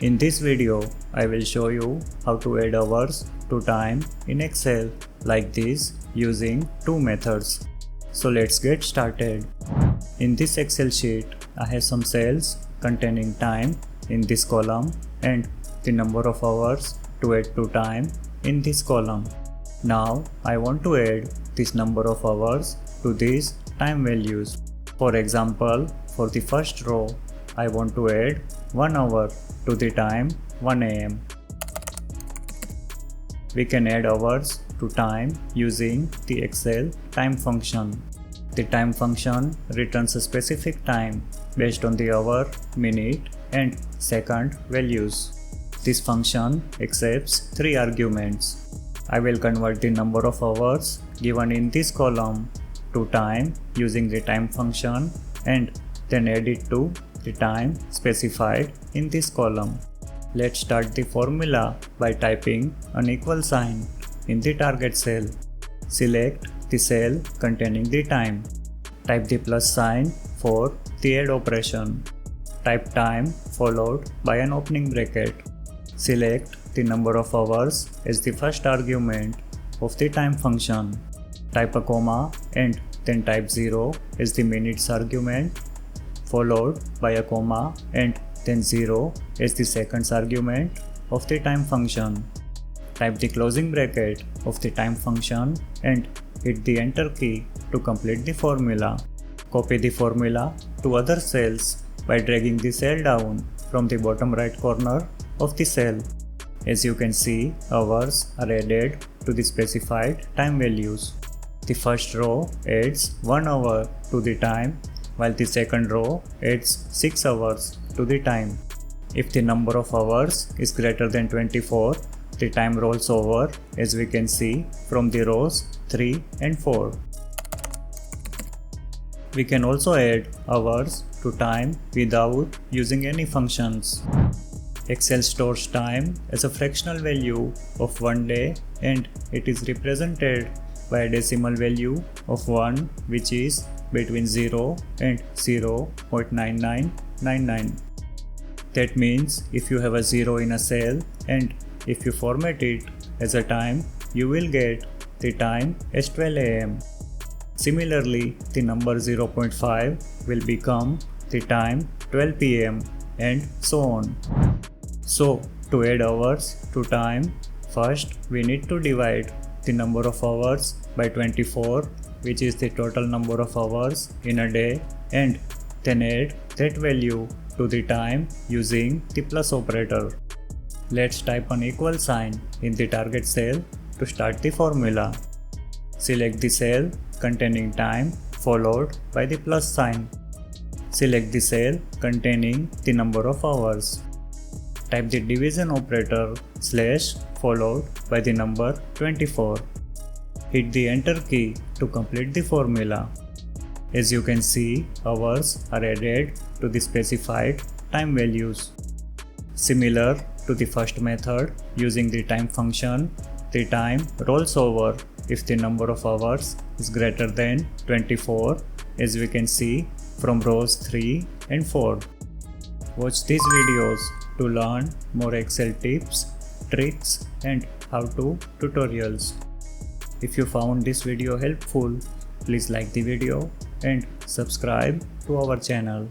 In this video, I will show you how to add hours to time in Excel like this using two methods. So let's get started. In this Excel sheet, I have some cells containing time in this column and the number of hours to add to time in this column. Now I want to add this number of hours to these time values. For example, for the first row, I want to add 1 hour to the time 1 am. We can add hours to time using the Excel time function. The time function returns a specific time based on the hour, minute, and second values. This function accepts 3 arguments. I will convert the number of hours given in this column to time using the time function and then add it to the time specified in this column. Let's start the formula by typing an equal sign in the target cell. Select the cell containing the time. Type the plus sign for the add operation. Type time followed by an opening bracket. Select the number of hours as the first argument of the time function. Type a comma and then type 0 as the minutes argument, followed by a comma and then 0 as the seconds argument of the time function. Type the closing bracket of the time function and hit the enter key to complete the formula. Copy the formula to other cells by dragging the cell down from the bottom right corner of the cell. As you can see, hours are added to the specified time values. The first row adds 1 hour to the time, while the second row adds 6 hours to the time. If the number of hours is greater than 24, the time rolls over, as we can see from the rows 3 and 4. We can also add hours to time without using any functions. Excel stores time as a fractional value of 1 day and it is represented by a decimal value of 1, which is between 0 and 0.9999. That means if you have a 0 in a cell and if you format it as a time, you will get the time as 12 am. Similarly, the number 0.5 will become the time 12 pm and so on. So, to add hours to time, first we need to divide the number of hours by 24, which is the total number of hours in a day, and then add that value to the time using the plus operator. Let's type an equal sign in the target cell to start the formula. Select the cell containing time followed by the plus sign. Select the cell containing the number of hours. Type the division operator / followed by the number 24. Hit the enter key to complete the formula. As you can see, hours are added to the specified time values. Similar to the first method, using the time function, the time rolls over if the number of hours is greater than 24, as we can see from rows 3 and 4. Watch these videos to learn more Excel tips, tricks, and how-to tutorials. If you found this video helpful, please like the video and subscribe to our channel.